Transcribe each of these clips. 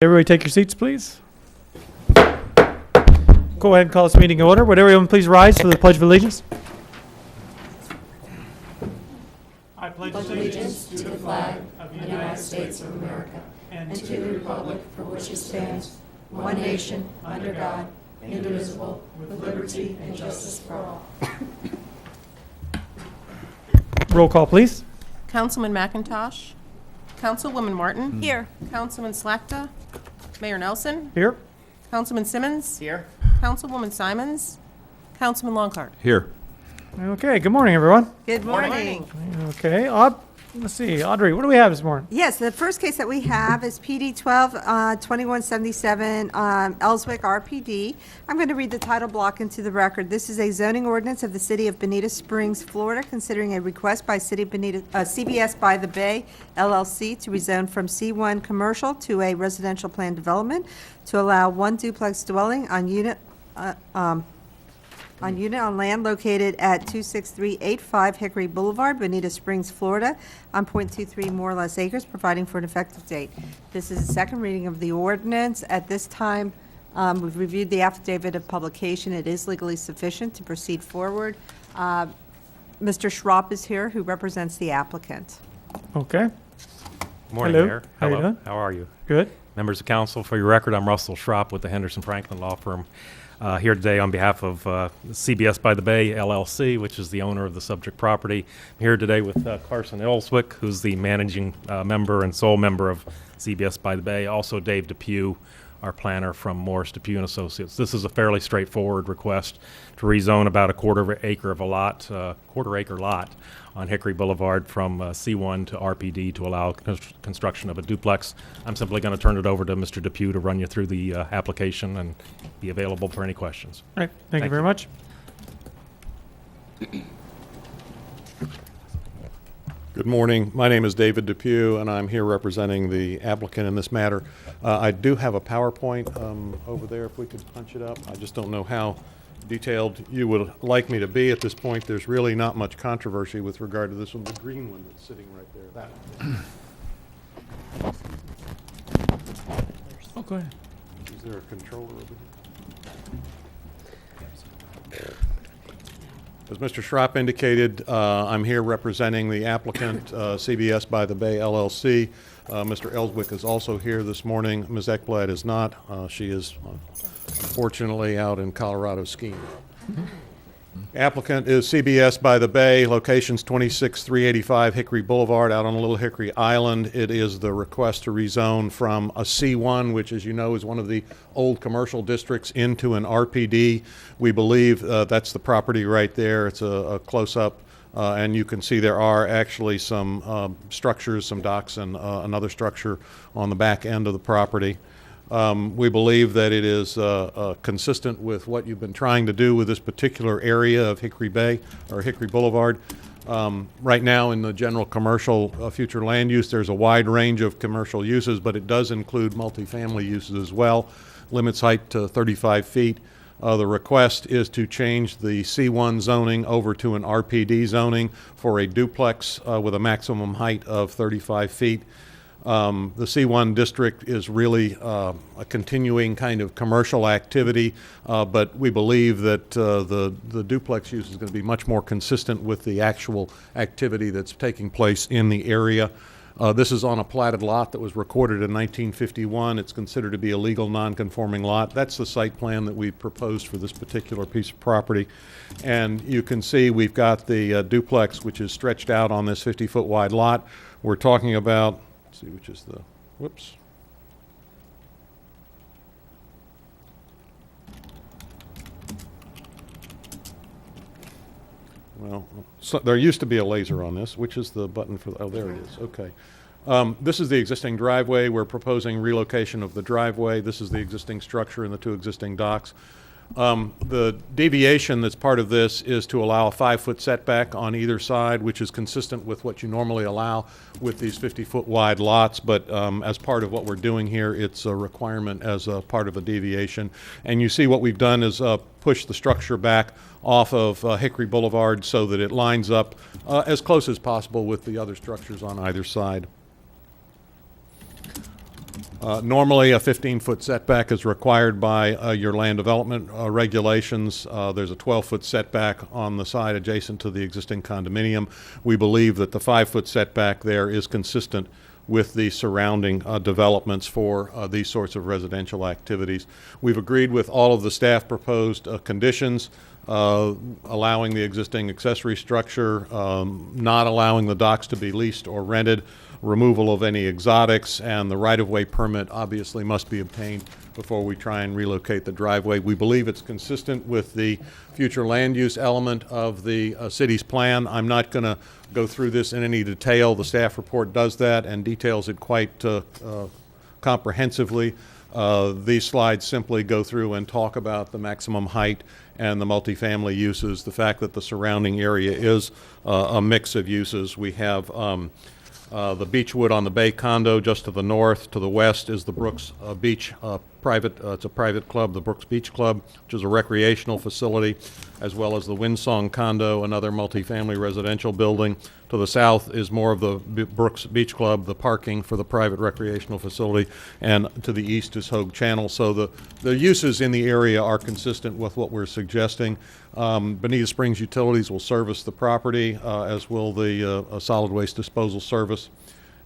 Everybody take your seats, please. Go ahead and call this meeting to order. Would everyone please rise for the Pledge of Allegiance? I pledge allegiance to the flag of the United States of America and to the republic for which it stands, one nation, under God, indivisible, with liberty and justice for all. Roll call, please. Councilman McIntosh. Councilwoman Martin. Here. Councilman Slakta. Mayor Nelson. Here. Councilman Simmons. Here. Councilwoman Simons. Councilman Longcart. Here. Okay, good morning, everyone. Good morning. Okay, let's see, Audrey, what do we have this morning? Yes, the first case that we have is PD 2177 Ellswick RPD. I'm going to read the title block into the record. This is a zoning ordinance of the City of Bonita Springs, Florida, considering a request by CBS by the Bay LLC to rezone from C1 commercial to a residential plan development to allow one duplex dwelling on land located at 26385 Hickory Boulevard, Bonita Springs, Florida, on .23 more or less acres, providing for an effective date. This is the second reading of the ordinance. At this time, we've reviewed the affidavit of publication. It is legally sufficient to proceed forward. Mr. Schropp is here, who represents the applicant. Okay, Morning, Hello. Mayor. How you Hello. doing? How are you? good. Members of council, for your record, I'm Russell Schropp with the Henderson Franklin Law Firm. Here today on behalf of CBS by the Bay LLC, which is the owner of the subject property. I'm here today with Carson Ellswick, who's the managing member and sole member of CBS by the Bay. Also Dave Depew, our planner from Morris Depew and Associates. This is a fairly straightforward request to rezone about a quarter acre lot on Hickory Boulevard from C1 to RPD to allow construction of a duplex. I'm simply going to turn it over to Mr. Depew to run you through the application and be available for any questions. All right, thank you very much. Good morning. My name is David Depew, and I'm here representing the applicant in this matter. I do have a PowerPoint over there, if we could punch it up. I just don't know how detailed you would like me to be at this point. There's really not much controversy with regard to this one. The green one that's sitting right there, that one. Oh, go ahead. Is there a controller over here? As Mr. Schropp indicated, I'm here representing the applicant, CBS by the Bay LLC. Mr. Ellswick is also here this morning. Ms. Ekblad is not. She is unfortunately out in Colorado skiing. Applicant is CBS by the Bay, locations 26385 Hickory Boulevard out on Little Hickory Island. It is the request to rezone from a C1, which as you know is one of the old commercial districts, into an RPD. We believe that's the property right there. It's a close-up, and you can see there are actually some structures, some docks, and another structure on the back end of the property. We believe that it is consistent with what you've been trying to do with this particular area of Hickory Bay or Hickory Boulevard. Right now in the general commercial future land use, there's a wide range of commercial uses, but it does include multifamily uses as well. Limits height to 35 feet. The request is to change the C1 zoning over to an RPD zoning for a duplex with a maximum height of 35 feet. The C1 district is really a continuing kind of commercial activity, but we believe that the duplex use is going to be much more consistent with the actual activity that's taking place in the area. This is on a platted lot that was recorded in 1951. It's considered to be a legal non-conforming lot. That's the site plan that we proposed for this particular piece of property. And you can see we've got the duplex, which is stretched out on this 50-foot wide lot. We're talking about, let's see, which is the, whoops. Well, so there used to be a laser on this. Which is the button for, oh, there it is, okay. This is the existing driveway. We're proposing relocation of the driveway. This is the existing structure and the two existing docks. The deviation that's part of this is to allow a 5-foot setback on either side, which is consistent with what you normally allow with these 50-foot wide lots, but as part of what we're doing here, it's a requirement as a part of a deviation. And you see what we've done is push the structure back off of Hickory Boulevard so that it lines up as close as possible with the other structures on either side. Normally, a 15-foot setback is required by your land development regulations. There's a 12-foot setback on the side adjacent to the existing condominium. We believe that the 5-foot setback there is consistent with the surrounding developments for these sorts of residential activities. We've agreed with all of the staff proposed conditions, allowing the existing accessory structure, not allowing the docks to be leased or rented, removal of any exotics, and the right-of-way permit obviously must be obtained before we try and relocate the driveway. We believe it's consistent with the future land use element of the city's plan. I'm not going to go through this in any detail. The staff report does that and details it quite comprehensively. These slides simply go through and talk about the maximum height and the multifamily uses, the fact that the surrounding area is a mix of uses. We have the Beechwood on the Bay condo just to the north. To the west is the Brooks Beach it's a private club, the Brooks Beach Club, which is a recreational facility, as well as the Windsong condo, another multifamily residential building. To the south is more of the Brooks Beach Club, the parking for the private recreational facility, and to the east is Hogue Channel. So the uses in the area are consistent with what we're suggesting. Bonita Springs Utilities will service the property, as will the solid waste disposal service.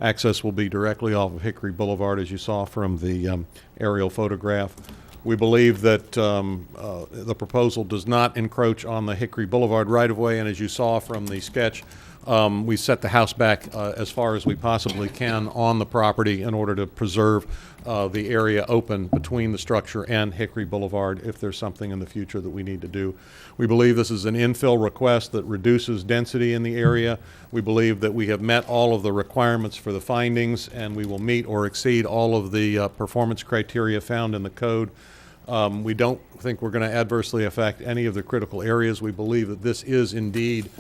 Access will be directly off of Hickory Boulevard, as you saw from the aerial photograph. We believe that the proposal does not encroach on the Hickory Boulevard right-of-way, and as you saw from the sketch, we set the house back as far as we possibly can on the property in order to preserve the area open between the structure and Hickory Boulevard if there's something in the future that we need to do. We believe this is an infill request that reduces density in the area. We believe that we have met all of the requirements for the findings, and we will meet or exceed all of the performance criteria found in the code. We don't think we're going to adversely affect any of the critical areas. We believe that this is indeed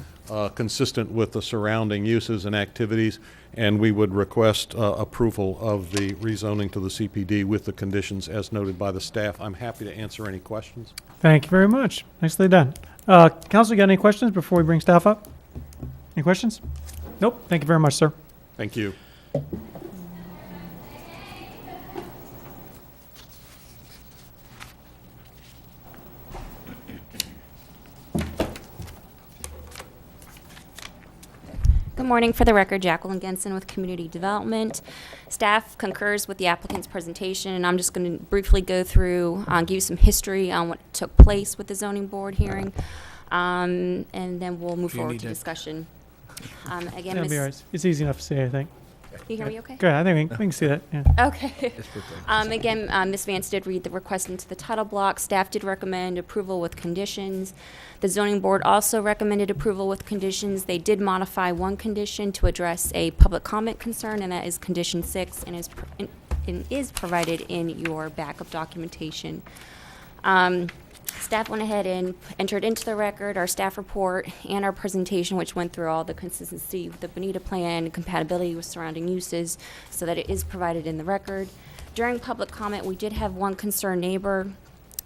consistent with the surrounding uses and activities, and we would request approval of the rezoning to the CPD with the conditions as noted by the staff. I'm happy to answer any questions. Thank you very much. Nicely done. Council, you got any questions before we bring staff up? Any questions? Nope. Thank you very much, sir. Thank you. Good morning. For the record, Jacqueline Genson with Community Development. Staff concurs with the applicant's presentation, and I'm just going to briefly go through, give you some history on what took place with the zoning board hearing, and then we'll move forward to discussion. Again, That'll be all right. It's easy enough to see, I think. you hear me okay? Good. I think we can see that. Yeah. Okay. Again, Ms. Vance did read the request into the title block. Staff did recommend approval with conditions. The zoning board also recommended approval with conditions. They did modify one condition to address a public comment concern, and that is condition 6, and is provided in your backup documentation. Staff went ahead and entered into the record our staff report and our presentation, which went through all the consistency with the Bonita plan, compatibility with surrounding uses, so that it is provided in the record. During public comment, we did have one concerned neighbor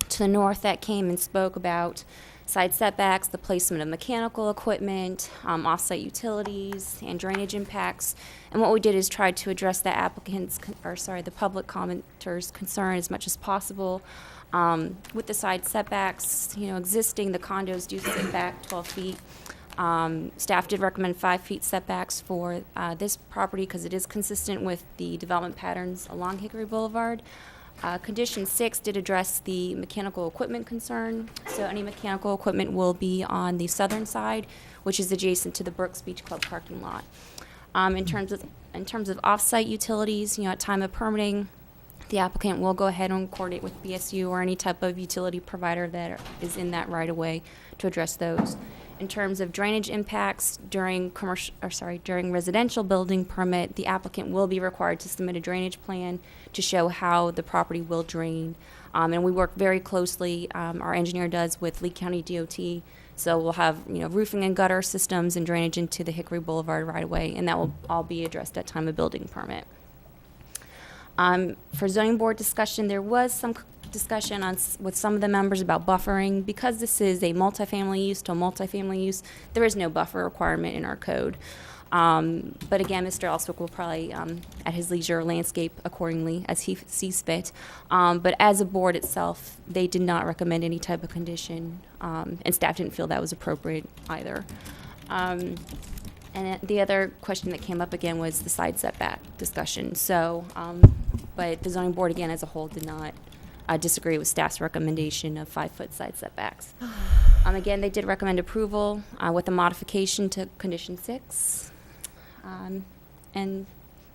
to the north that came and spoke about side setbacks, the placement of mechanical equipment, off-site utilities, and drainage impacts. And what we did is try to address the the public commenters' concern as much as possible. With the side setbacks, existing, the condos do sit back 12 feet. Staff did recommend 5 feet setbacks for this property because it is consistent with the development patterns along Hickory Boulevard. Condition 6 did address the mechanical equipment concern. So any mechanical equipment will be on the southern side, which is adjacent to the Brooks Beach Club parking lot. In terms of off-site utilities, at time of permitting, the applicant will go ahead and coordinate with BSU or any type of utility provider that is in that right-of-way to address those. In terms of drainage impacts during residential building permit, the applicant will be required to submit a drainage plan to show how the property will drain. And we work very closely, our engineer does, with Lee County DOT. So we'll have, roofing and gutter systems and drainage into the Hickory Boulevard right-of-way, and that will all be addressed at time of building permit. For zoning board discussion, there was some discussion with some of the members about buffering. Because this is a multifamily use to a multifamily use, there is no buffer requirement in our code. But again, Mr. Elswick will probably, at his leisure, landscape accordingly as he sees fit. But as a board itself, they did not recommend any type of condition, and staff didn't feel that was appropriate either. And the other question that came up again was the side setback discussion. So, but the zoning board again as a whole did not disagree with staff's recommendation of 5-foot side setbacks. Again, they did recommend approval with a modification to condition 6. And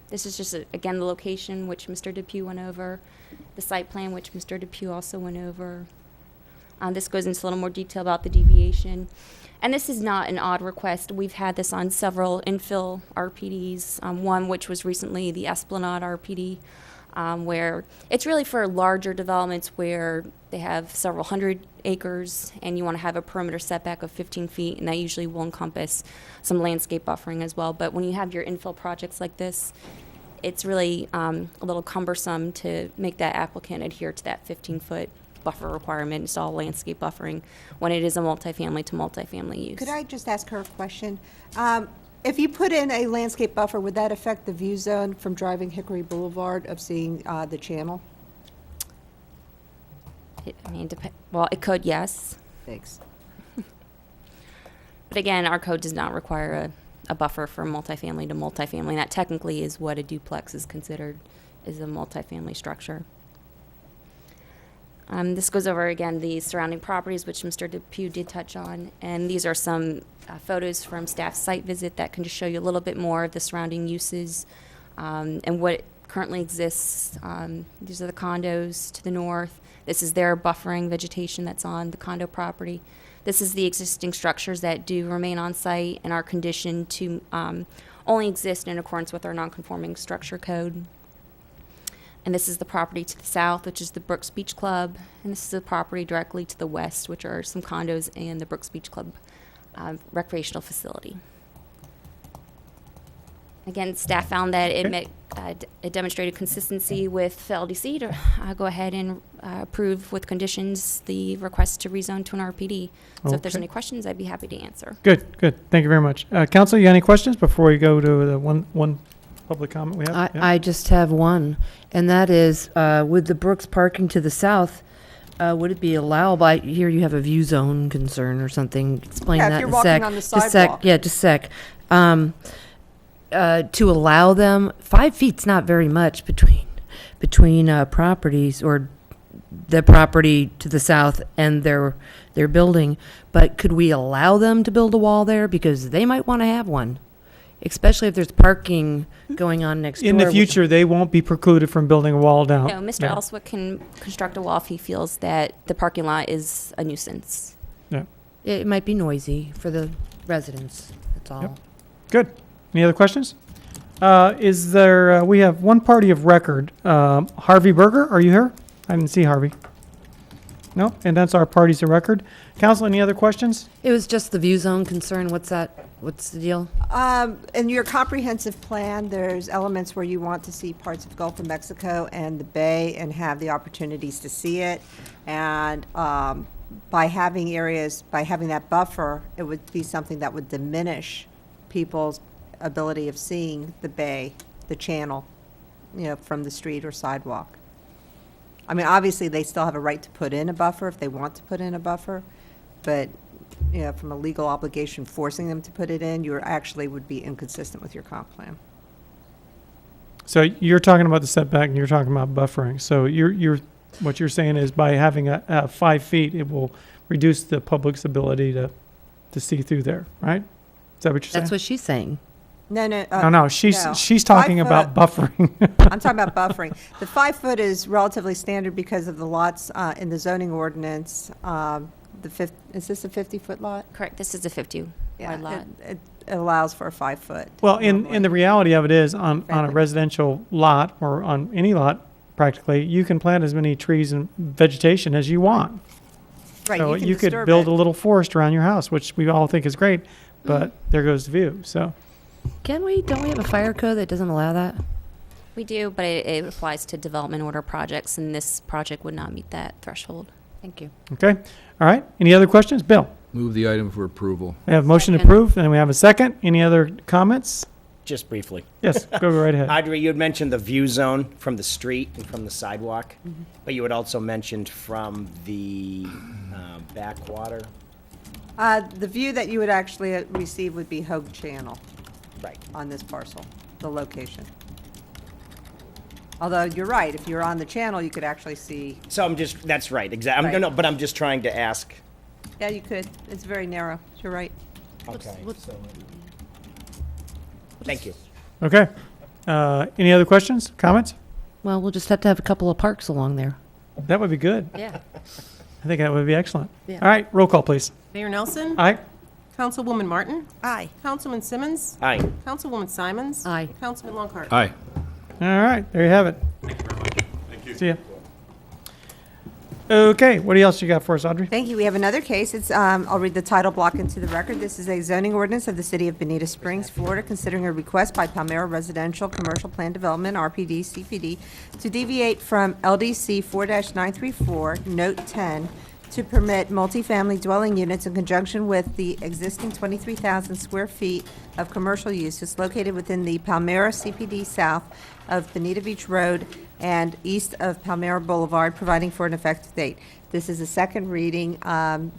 this is just, again, the location which Mr. Depew went over, the site plan which Mr. Depew also went over. This goes into a little more detail about the deviation. And this is not an odd request. We've had this on several infill RPDs, one which was recently the Esplanade RPD, where it's really for larger developments where they have several hundred acres and you want to have a perimeter setback of 15 feet, and that usually will encompass some landscape buffering as well. But when you have your infill projects like this, it's really a little cumbersome to make that applicant adhere to that 15-foot buffer requirement, install landscape buffering when it is a multifamily to multifamily use. Could I just ask her a question? If you put in a landscape buffer, would that affect the view zone from driving Hickory Boulevard of seeing the channel? Well, it could, yes. Thanks. But again, our code does not require a buffer from multifamily to multifamily. And that technically is what a duplex is considered, is a multifamily structure. This goes over, again, the surrounding properties, which Mr. Depew did touch on. And these are some photos from staff's site visit that can just show you a little bit more of the surrounding uses and what currently exists. These are the condos to the north. This is their buffering vegetation that's on the condo property. This is the existing structures that do remain on site and are conditioned to only exist in accordance with our nonconforming structure code. And this is the property to the south, which is the Brooks Beach Club. And this is the property directly to the west, which are some condos and the Brooks Beach Club recreational facility. Again, staff found that it demonstrated consistency with LDC to go ahead and approve with conditions the request to rezone to an RPD. So if there's Okay. any questions, I'd be happy to answer. Good, good. Thank you very much. Council, you got any questions before we go to the one public comment we have? Yeah. I just have one, and that is, with the Brooks parking to the south, would it be allowable? I hear you have a view zone concern or something. Explain Yeah, if that you're in a sec. walking on the Just sec. sidewalk. Yeah, just sec. To allow them, 5 feet's not very much between properties or the property to the south and their building. But could we allow them to build a wall there because they might want to have one? Especially if there's parking going on next door. In the future, they won't be precluded from building a wall down. No, Mr. Yeah. Elswick can construct a wall if he feels that the parking lot is a nuisance. It might be noisy for the residents, that's all. Yep. Good. Any other questions? Is there, we have one party of record. Harvey Berger, are you here? I didn't see Harvey. No, and that's our parties of record. Council, any other questions? It was just the view zone concern. What's that? What's the deal? In your comprehensive plan, there's elements where you want to see parts of Gulf of Mexico and the Bay and have the opportunities to see it. And by having that buffer, it would be something that would diminish people's ability of seeing the bay, the channel, from the street or sidewalk. I mean, obviously, they still have a right to put in a buffer if they want to put in a buffer, but, from a legal obligation forcing them to put it in, you actually would be inconsistent with your comp plan. So you're talking about the setback and you're talking about buffering. So what you're saying is by having a 5 feet, it will reduce the public's ability to see through there, right? Is that what you're saying? That's what she's saying. No. No, she's no. talking 5 about buffering. I'm talking about buffering. The 5 foot is relatively standard because of the lots in the zoning ordinance. Is this a 50-foot lot? Correct, this is a 50 wide lot. It allows for a 5 foot. Well, in the reality of it is, on a Frankly. residential lot or on any lot, practically, you can plant as many trees and vegetation as you want. Right, So can you could disturb build it. a little forest around your house, which we all think is great, but there goes the view, so. Don't we have a fire code that doesn't allow that? We do, but it applies to development order projects, and this project would not meet that threshold. Thank you. Okay, all right. Any other questions? Bill? Move the item for approval. We have motion Second. approved, and we have a second. Any other comments? Just briefly. Yes, go right ahead. Audrey, you had mentioned the view zone from the street and from the sidewalk, but you had also mentioned from the backwater. The view that you would actually receive would be Hogue Channel Right. on this parcel, the location. Although you're right, if you're on the channel, you could actually see, So that's right, exactly. Right. No, but I'm just trying to ask. yeah, you could. It's very narrow. You're right. Okay. Thank you. Okay. Any other questions, comments? Well, we'll just have to have a couple of parks along there. That would be good. Yeah. I think that would be excellent. Yeah. All right, roll call, please. Mayor Nelson. Aye. Councilwoman Martin. Aye. Councilman Simmons. Aye. Councilwoman Simons. Aye. Councilman Longcart. Aye. All right, there you have it. Thank you very much. Thank you. See ya. Okay, what else you got for us, Audrey? Thank you. We have another case. It's, I'll read the title block into the record. This is a zoning ordinance of the City of Bonita Springs, Florida, considering a request by Palmyra Residential Commercial Plan Development, RPD, CPD, to deviate from LDC 4-934, Note 10, to permit multifamily dwelling units in conjunction with the existing 23,000 square feet of commercial uses located within the Palmyra CPD south of Bonita Beach Road and east of Palmyra Boulevard, providing for an effective date. This is a second reading. I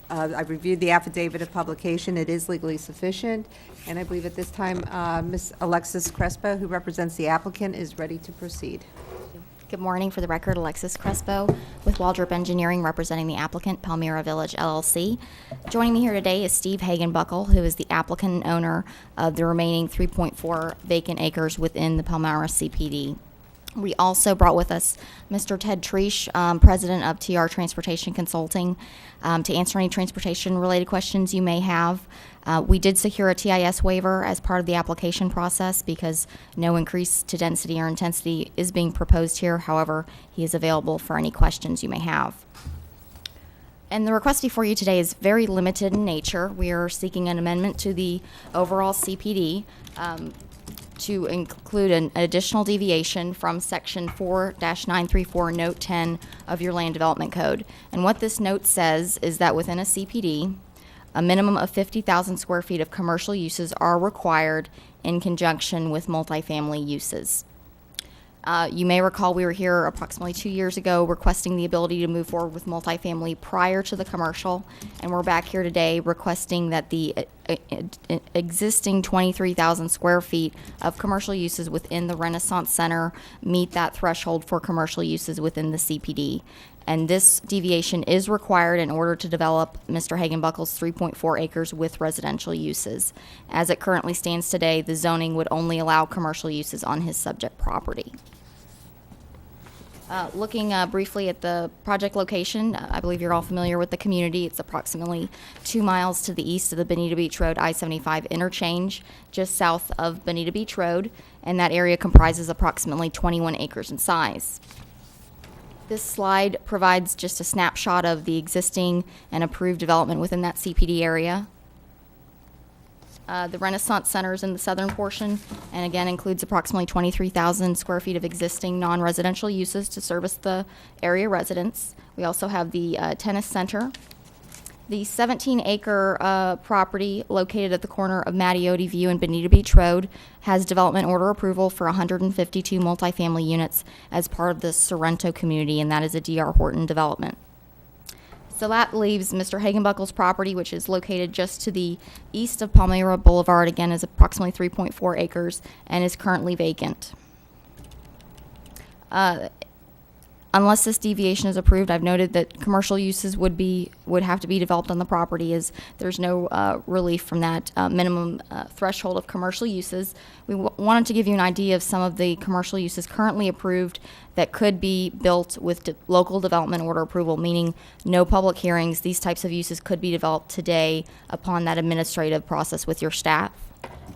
reviewed the affidavit of publication. It is legally sufficient. And I believe at this time, Ms. Alexis Crespo, who represents the applicant, is ready to proceed. Good morning. For the record, Alexis Crespo with Waldrop Engineering, representing the applicant, Palmyra Village LLC. Joining me here today is Steve Hagenbuckle, who is the applicant and owner of the remaining 3.4 vacant acres within the Palmyra CPD. We also brought with us Mr. Ted Treesh, president of TR Transportation Consulting, to answer any transportation-related questions you may have. We did secure a TIS waiver as part of the application process because no increase to density or intensity is being proposed here. However, he is available for any questions you may have. And the request before you today is very limited in nature. We are seeking an amendment to the overall CPD to include an additional deviation from Section 4-934, Note 10 of your Land Development Code. And what this note says is that within a CPD, a minimum of 50,000 square feet of commercial uses are required in conjunction with multifamily uses. You may recall we were here approximately 2 years ago requesting the ability to move forward with multifamily prior to the commercial, and we're back here today requesting that the existing 23,000 square feet of commercial uses within the Renaissance Center meet that threshold for commercial uses within the CPD. And this deviation is required in order to develop Mr. Hagenbuckle's 3.4 acres with residential uses. As it currently stands today, the zoning would only allow commercial uses on his subject property. Looking briefly at the project location, I believe you're all familiar with the community. It's approximately 2 miles to the east of the Bonita Beach Road I-75 interchange, just south of Bonita Beach Road, and that area comprises approximately 21 acres in size. This slide provides just a snapshot of the existing and approved development within that CPD area. The Renaissance Center is in the southern portion, and again includes approximately 23,000 square feet of existing non-residential uses to service the area residents. We also have the tennis center. The 17-acre property located at the corner of Mattioti View and Bonita Beach Road has development order approval for 152 multifamily units as part of the Sorrento community, and that is a D.R. Horton development. So that leaves Mr. Hagenbuckle's property, which is located just to the east of Palmyra Boulevard, again is approximately 3.4 acres and is currently vacant. Unless this deviation is approved, I've noted that commercial uses would have to be developed on the property, as there's no relief from that minimum threshold of commercial uses. We wanted to give you an idea of some of the commercial uses currently approved that could be built with local development order approval, meaning no public hearings. These types of uses could be developed today upon that administrative process with your staff.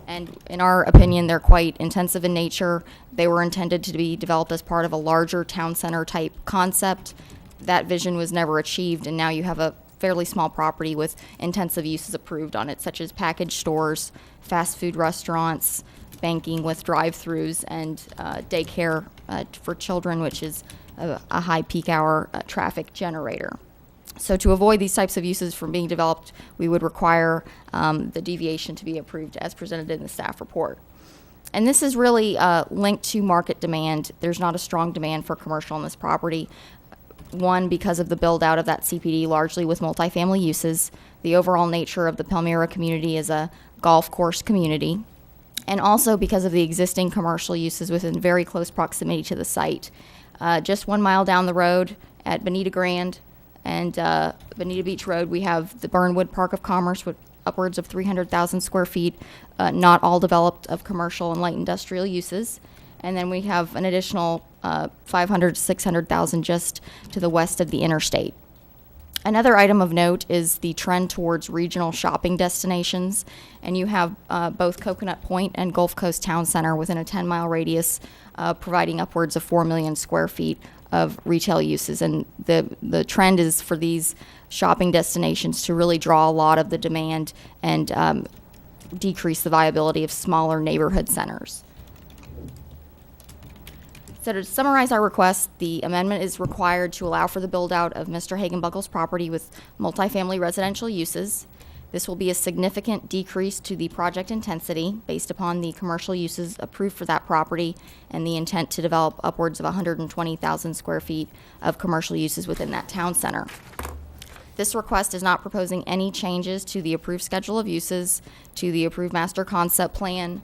And in our opinion, they're quite intensive in nature. They were intended to be developed as part of a larger town center type concept. That vision was never achieved, and now you have a fairly small property with intensive uses approved on it, such as package stores, fast food restaurants, banking with drive-throughs, and daycare for children, which is a high peak hour traffic generator. So to avoid these types of uses from being developed, we would require the deviation to be approved as presented in the staff report. And this is really linked to market demand. There's not a strong demand for commercial on this property. One, because of the build out of that CPD largely with multifamily uses, the overall nature of the Palmyra community is a golf course community, and also because of the existing commercial uses within very close proximity to the site. Just 1 mile down the road at Bonita Grand and Bonita Beach Road, we have the Burnwood Park of Commerce with upwards of 300,000 square feet, not all developed of commercial and light industrial uses. And then we have an additional 500 to 600,000 just to the west of the interstate. Another item of note is the trend towards regional shopping destinations, and you have both Coconut Point and Gulf Coast Town Center within a 10-mile radius, providing upwards of 4 million square feet of retail uses. And the trend is for these shopping destinations to really draw a lot of the demand and decrease the viability of smaller neighborhood centers. So to summarize our request, the amendment is required to allow for the build-out of Mr. Hagenbuckle's property with multifamily residential uses. This will be a significant decrease to the project intensity based upon the commercial uses approved for that property and the intent to develop upwards of 120,000 square feet of commercial uses within that town center. This request is not proposing any changes to the approved schedule of uses, to the approved master concept plan,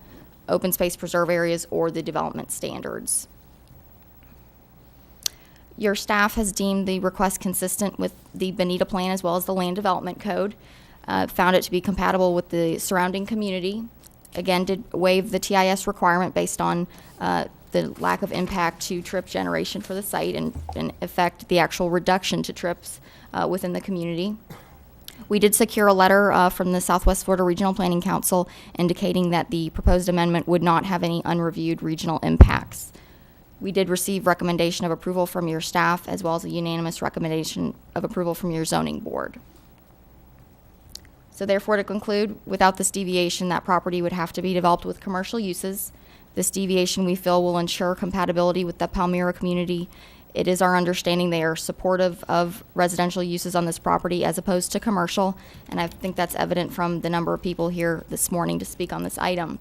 open space preserve areas, or the development standards. Your staff has deemed the request consistent with the Bonita Plan as well as the Land Development Code, found it to be compatible with the surrounding community. Again, did waive the TIS requirement based on the lack of impact to trip generation for the site and in effect the actual reduction to trips within the community. We did secure a letter from the Southwest Florida Regional Planning Council indicating that the proposed amendment would not have any unreviewed regional impacts. We did receive recommendation of approval from your staff as well as a unanimous recommendation of approval from your zoning board. So therefore, to conclude, without this deviation, that property would have to be developed with commercial uses. This deviation, we feel, will ensure compatibility with the Palmyra community. It is our understanding they are supportive of residential uses on this property as opposed to commercial, and I think that's evident from the number of people here this morning to speak on this item.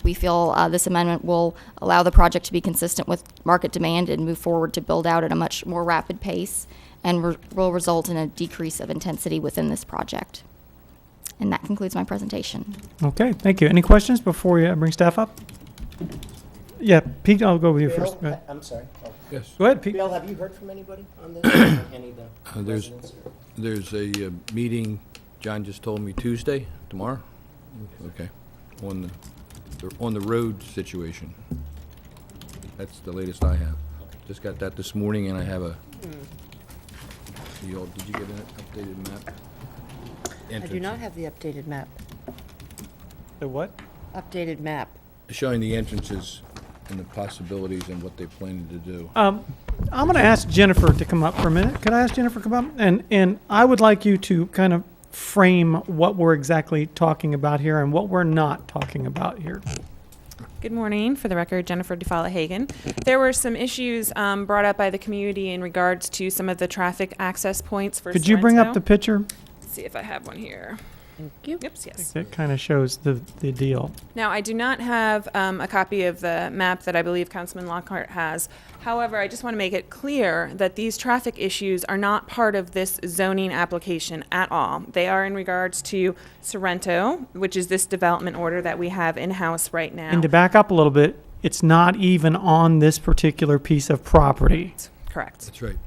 We feel this amendment will allow the project to be consistent with market demand and move forward to build out at a much more rapid pace and will result in a decrease of intensity within this project. And that concludes my presentation. Okay, thank you. Any questions before we bring staff up? Yeah, Pete, I'll go with you first. Go ahead. I'm sorry. Oh. Yes. Go ahead, Pete. Bill, have you heard from anybody on this? Any of the There's residents? there's a meeting, John just told me Tuesday, tomorrow? Okay, on the road situation. That's the latest I have. Just got that this morning, and I have a, did you get an updated map? I do not have the updated map. The what? Updated map. Showing the entrances and the possibilities and what they plan to do. I'm going to ask Jennifer to come up for a minute. Could I ask Jennifer to come up? And I would like you to kind of frame what we're exactly talking about here and what we're not talking about here. Good morning. For the record, Jennifer DeFala Hagen. There were some issues brought up by the community in regards to some of the traffic access points for Could you bring up the Sorrento. picture? Let's see if I have one here. Thank you. Yep, yes. It kind of shows the deal. Now, I do not have a copy of the map that I believe Councilman Lockhart has. However, I just want to make it clear that these traffic issues are not part of this zoning application at all. They are in regards to Sorrento, which is this development order that we have in-house right now. And to back up a little bit, it's not even on this particular piece of property. Correct. That's right.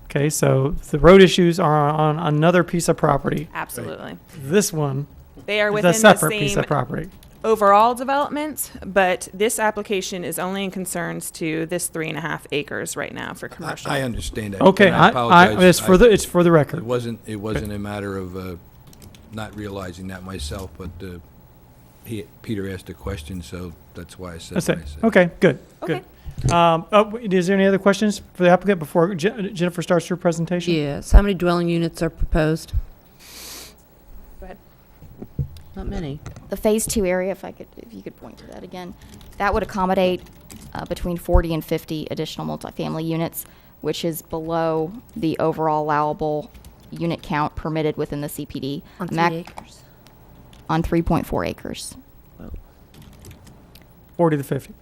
Okay, so the road issues are on another piece of property. Absolutely. This one They are is within a the separate piece same of property. overall development, but this application is only in concerns to this 3.5 acres right now for commercial. I understand that. Okay, and I apologize. it's for the record. It wasn't a matter of not realizing that myself, but Peter asked a question, so that's why I said That's what it. I said. Okay, good, Okay. good. Is there any other questions for the applicant before Jennifer starts her presentation? Yes. How many dwelling units are proposed? Go ahead. Not many. The Phase 2 area, if you could point to that again, that would accommodate between 40 and 50 additional multifamily units. which is below the overall allowable unit count permitted within the CPD. On A 3 mac- acres. On 3.4 acres. 40 to 50.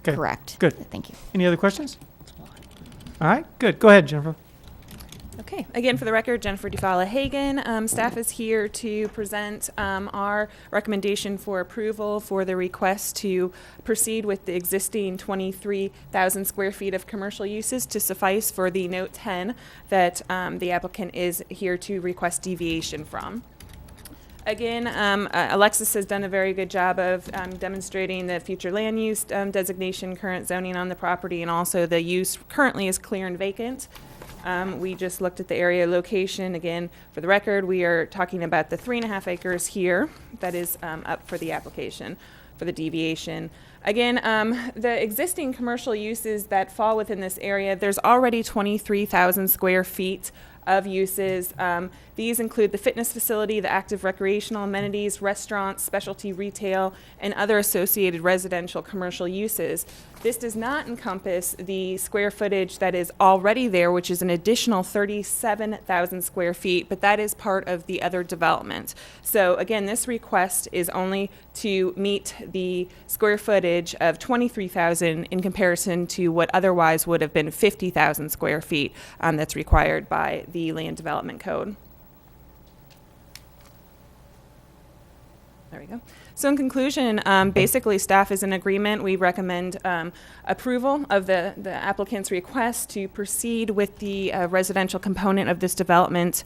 Okay. Correct. Good. Thank you. Any other questions? All right, good. Go ahead, Jennifer. Okay, again, for the record, Jennifer Dufala Hagan. Staff is here to present our recommendation for approval for the request to proceed with the existing 23,000 square feet of commercial uses to suffice for the Note 10 that the applicant is here to request deviation from. Again, Alexis has done a very good job of demonstrating the future land use designation, current zoning on the property, and also the use currently is clear and vacant. We just looked at the area location. Again, for the record, we are talking about the 3.5 acres here that is up for the application for the deviation. Again, the existing commercial uses that fall within this area, there's already 23,000 square feet of uses. These include the fitness facility, the active recreational amenities, restaurants, specialty retail, and other associated residential commercial uses. This does not encompass the square footage that is already there, which is an additional 37,000 square feet, but that is part of the other development. So again, this request is only to meet the square footage of 23,000 in comparison to what otherwise would have been 50,000 square feet that's required by the Land Development Code. There we go. So in conclusion, basically staff is in agreement. We recommend approval of the applicant's request to proceed with the residential component of this development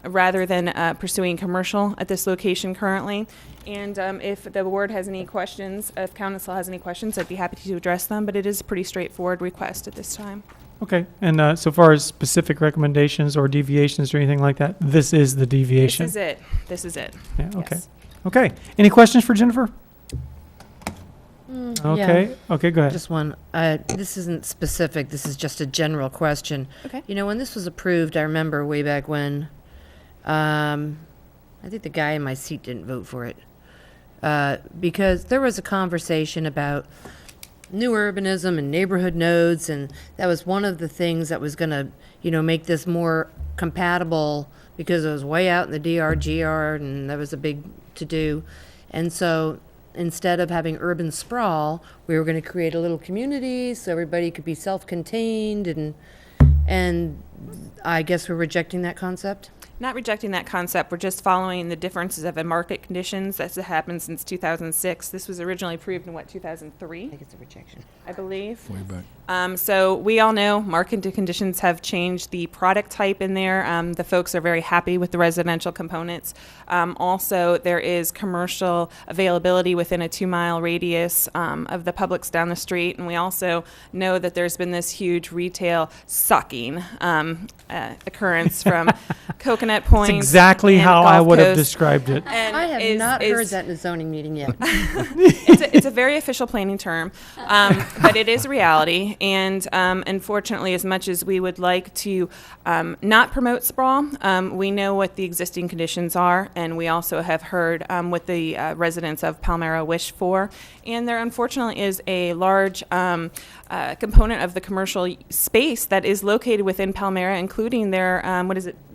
rather than pursuing commercial at this location currently. And if the board has any questions, if council has any questions, I'd be happy to address them, but it is a pretty straightforward request at this time. Okay, and so far as specific recommendations or deviations or anything like that, this is the deviation? This is it. This is it. Yeah, okay. Yes. Okay, any questions for Jennifer? Okay, Yeah. okay, go ahead. Just one. This isn't specific. This is just a general question. Okay. You know, when this was approved, I remember way back when, I think the guy in my seat didn't vote for it. Because there was a conversation about new urbanism and neighborhood nodes, and that was one of the things that was going to, you know, make this more compatible because it was way out in the DRGR and that was a big to-do. And so instead of having urban sprawl, we were going to create a little community so everybody could be self-contained, and I guess we're rejecting that concept? Not rejecting that concept. We're just following the differences of the market conditions that's happened since 2006. This was originally approved in, 2003? I think it's a rejection. I believe. Way back. So we all know market conditions have changed the product type in there. The folks are very happy with the residential components. Also, there is commercial availability within a 2-mile radius of the Publix down the street. And we also know that there's been this huge retail sucking occurrence from Coconut Point. That's exactly and how I Gulf would have Coast. described it. And I have not heard that in a zoning meeting yet. It's a very official planning term, but it is a reality. And unfortunately, as much as we would like to not promote sprawl, we know what the existing conditions are, and we also have heard what the residents of Palmyra wish for. And there unfortunately is a large component of the commercial space that is located within Palmyra, including their,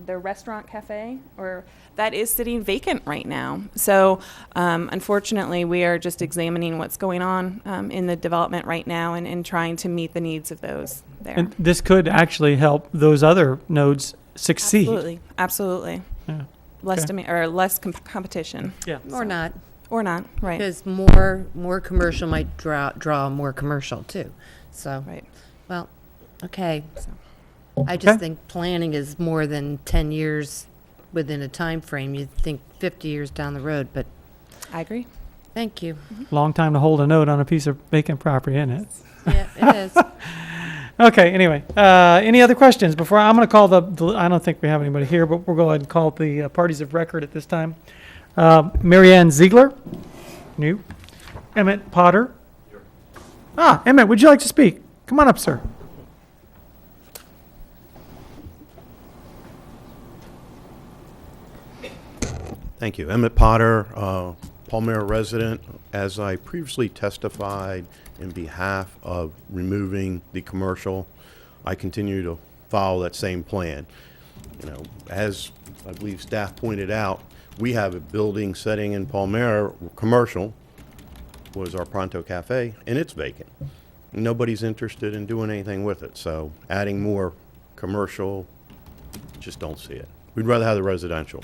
their restaurant cafe, or that is sitting vacant right now. So unfortunately, we are just examining what's going on in the development right now and trying to meet the needs of those there. And this could actually help those other nodes succeed. Absolutely, absolutely. Yeah. Less competition. Yeah. Or not. Or not, right. Because more commercial might draw more commercial too. So, Right. well, okay. So. I just Okay. think planning is more than 10 years within a time frame. You'd think 50 years down the road, but I agree. thank you. Long time to hold a note on a piece of vacant property, isn't it? Yeah, it is. Okay, anyway, any other questions before I'm going to call I don't think we have anybody here, but we'll go ahead and call the parties of record at this time. Marianne Ziegler, new. Emmett Potter. Emmett, would you like to speak? Come on up, sir. Thank you. Emmett Potter, Palmyra resident. As I previously testified in behalf of removing the commercial I continue to follow that same plan. You know, as I believe staff pointed out, we have a building setting in Palmyra, commercial, was our Pronto Cafe, and it's vacant. Nobody's interested in doing anything with it, so adding more commercial, just don't see it. We'd rather have the residential.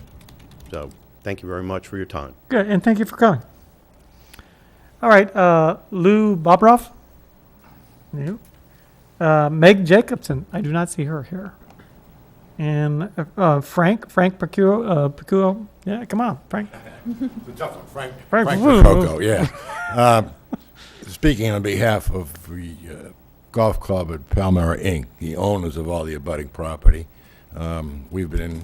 So, thank you very much for your time. Good, and thank you for coming. All right, Lou Bobroff? No. Meg Jacobson, I do not see her here. And Frank Pacuo, yeah, come on, Frank. Frank woo. Pacoco, yeah. Speaking on behalf of the Golf Club at Palmyra Inc., the owners of all the abutting property, we've been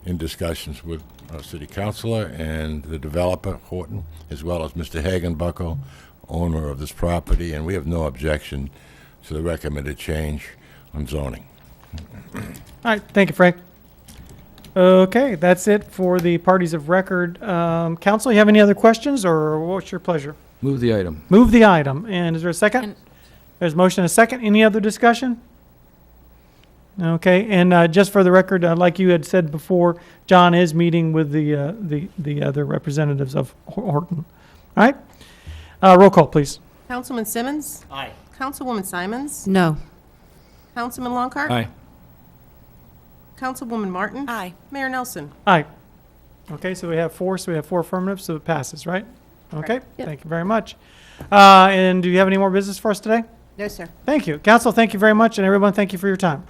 in discussions with our city councilor and the developer, Horton, as well as Mr. Hagenbuckle, owner of this property, and we have no objection to the recommended change on zoning. All right, thank you, Frank. Okay, that's it for the parties of record. Council, you have any other questions, or what's your pleasure? Move the item. Move the item. And is there a second? There's a motion and a second. Any other discussion? Okay, and just for the record, like you had said before, John is meeting with the other representatives of Horton. All right? Roll call, please. Councilman Simmons? Aye. Councilwoman Simons? No. Councilman Longcart? Aye. Councilwoman Martin? Aye. Mayor Nelson? Aye. Okay, so we have four affirmatives, so it passes, right? Okay, Yep. thank you very much. And do you have any more business for us today? No, sir. Thank you. Council, thank you very much, and everyone, thank you for your time.